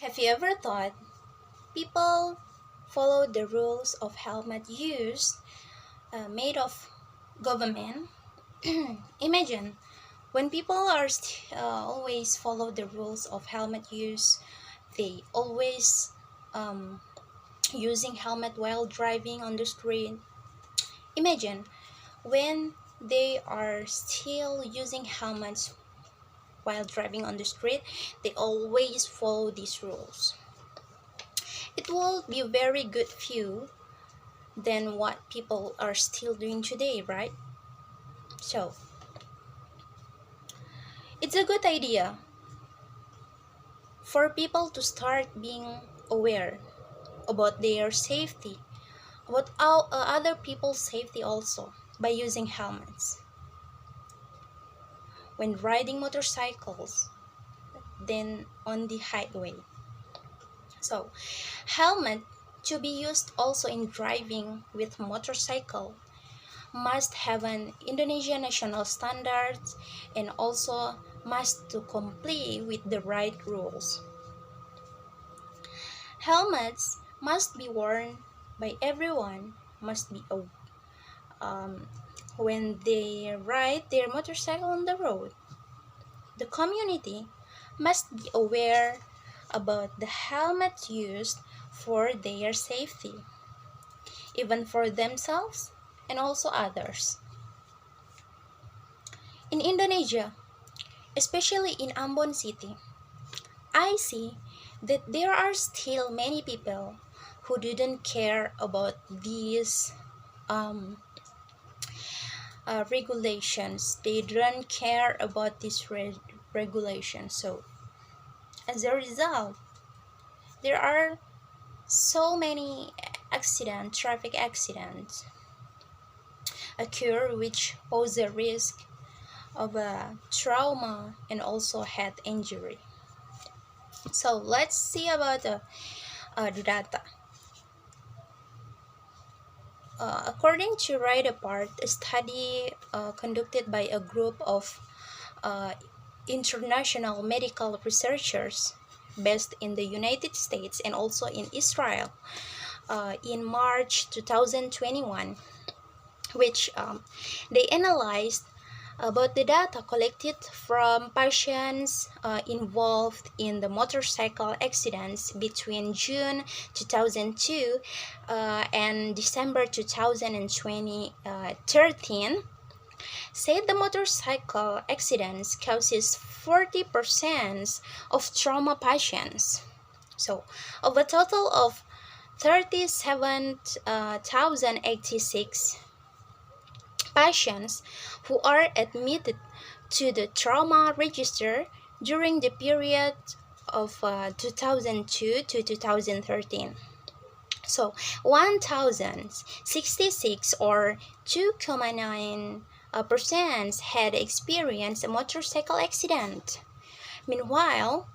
Have you ever thought people follow the rules of helmet use made of government? Imagine when people are always follow the rules of helmet use, they always um, using helmet while driving on the street. Imagine when they are still using helmets while driving on the street, they always follow these rules. It will be a very good view than what people are still doing today, right? So, it's a good idea for people to start being aware about their safety, about other people's safety also by using helmets when riding motorcycles, then on the highway. So, helmet to be used also in driving with motorcycle must have an Indonesian national standards and also must to comply with the right rules. Helmets must be worn by everyone, must be um, when they ride their motorcycle on the road. The community must be aware about the helmets used for their safety, even for themselves and also others. In Indonesia, especially in Ambon City, I see that there are still many people who didn't care about these um, regulations. They don't care about these regulations. So, as a result, there are so many traffic accidents occur which pose a risk of a trauma and also head injury. So let's see about the data. According to Right Apart, a study conducted by a group of uh, international medical researchers based in the United States and also in Israel in March 2021, which they analyzed about the data collected from patients involved in the motorcycle accidents between June 2002 and December 2013, said the motorcycle accidents causes 40% of trauma patients. So, of a total of 37,086 patients who are admitted to the trauma register during the period of 2002 to 2013. So 1,066 or 2.9% had experienced a motorcycle accident. Meanwhile,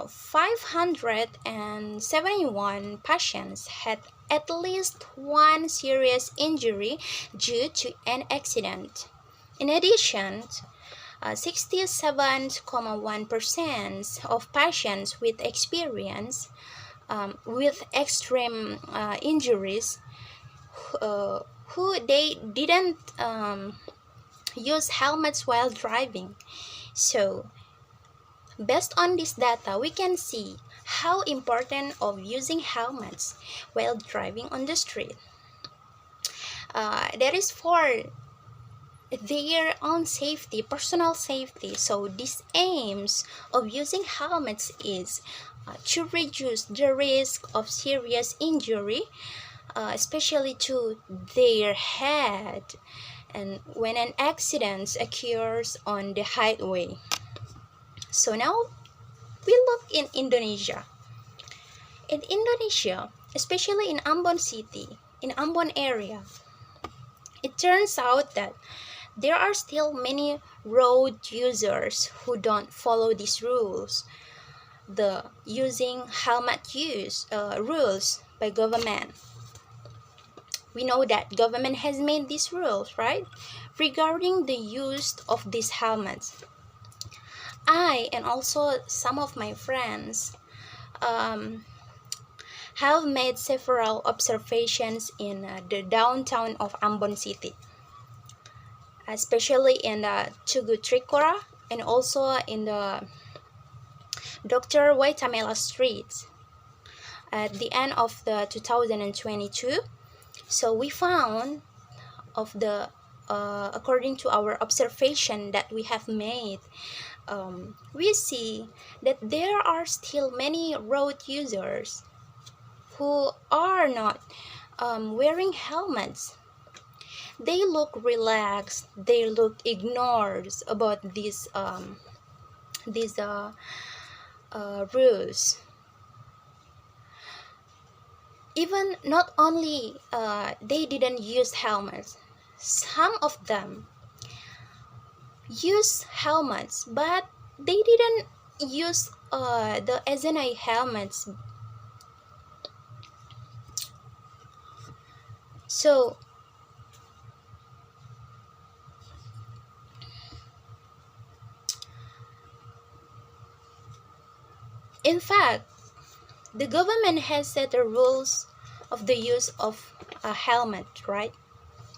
571 patients had at least one serious injury due to an accident. In addition, 67.1% of patients with experience with extreme injuries who they didn't use helmets while driving. So based on this data, we can see how important of using helmets while driving on the street. That is for their own safety, personal safety. So this aims of using helmets is to reduce the risk of serious injury, especially to their head, and when an accident occurs on the highway. So now we look in Indonesia. In Indonesia, especially in Ambon City, in Ambon area, it turns out that there are still many road users who don't follow these rules, the using helmet use rules by government. We know that government has made these rules, right? Regarding the use of these helmets. I and also some of my friends have made several observations in the downtown of Ambon City, especially in the Tugu Trikora and also in the Dr. Waitamela Street at the end of the 2022. So we found of the according to our observation that we have made, we see that there are still many road users who are not wearing helmets. They look relaxed. They look ignored about these rules. Even not only they didn't use helmets, some of them use helmets, but they didn't use the SNI helmets. So in fact, the government has set the rules of the use of a helmet, right?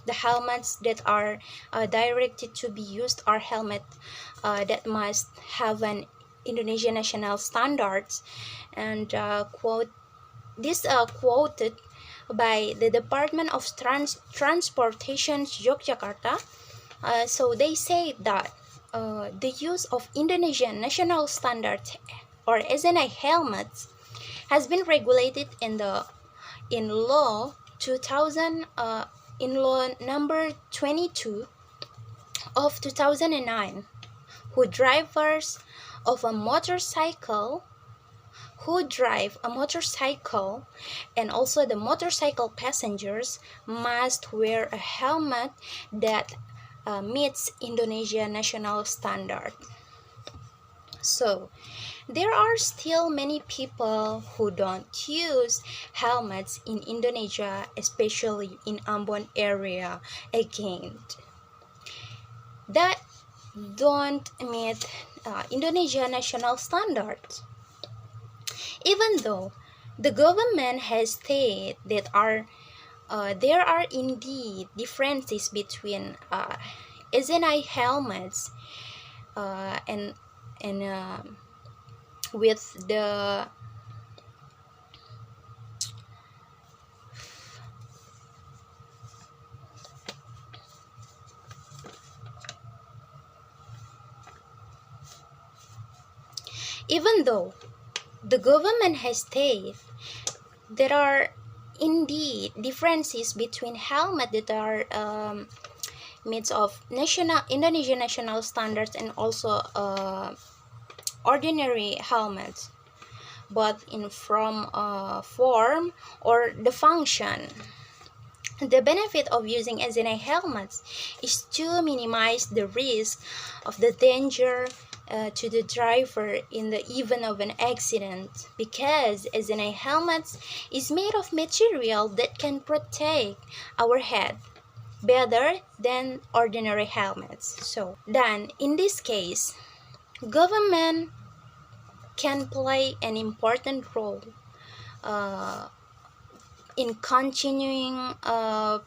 The helmets that are directed to be used are helmets that must have an Indonesian national standards, and quoted by the Department of Transportation Yogyakarta. So they say that the use of Indonesian national standards or SNI helmets has been regulated in law 2000 in law number 22 of 2009, who drivers of a motorcycle who drive a motorcycle and also the motorcycle passengers must wear a helmet that meets Indonesia national standard. So there are still many people who don't use helmets in Indonesia, especially in Ambon area again, that don't meet Indonesia national standards. Even though the government has stated that there are indeed differences between SNI helmets and with the even though the government has stated there are indeed differences between helmets that are means of Indonesian national standards and also ordinary helmets, but in from form or the function. The benefit of using SNI helmets is to minimize the risk of the danger to the driver in the event of an accident, because SNI helmets is made of material that can protect our head better than ordinary helmets. So then in this case, government can play an important role in continuing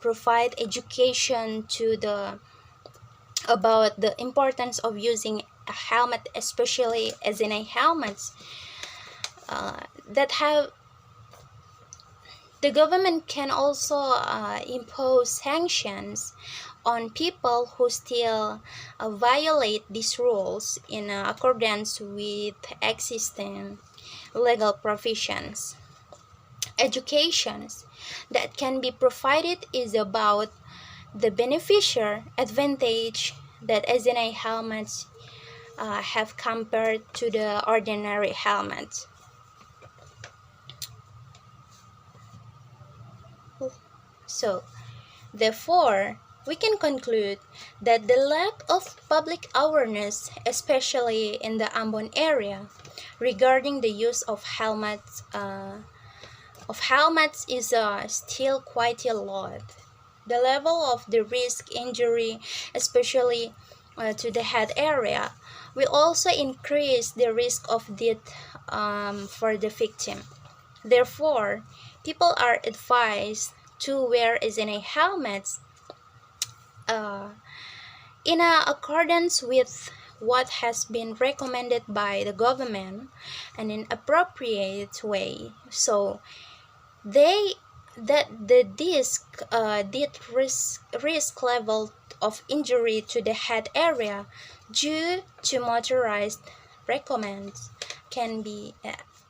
provide education to the about the importance of using a helmet, especially SNI helmets that have. The government can also impose sanctions on people who still violate these rules in accordance with existing legal provisions. Educations that can be provided is about the beneficial advantage that SNI helmets have compared to the ordinary helmets. So, therefore, we can conclude that the lack of public awareness, especially in the Ambon area, regarding the use of helmets is still quite a lot. The level of the risk injury, especially to the head area, will also increase the risk of death for the victim. Therefore, people are advised to wear a helmet uh, in accordance with what has been recommended by the government and in appropriate way, so they that the risk level of injury to the head area due to recommends can be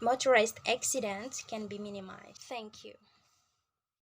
motorized accidents can be minimized. Thank you.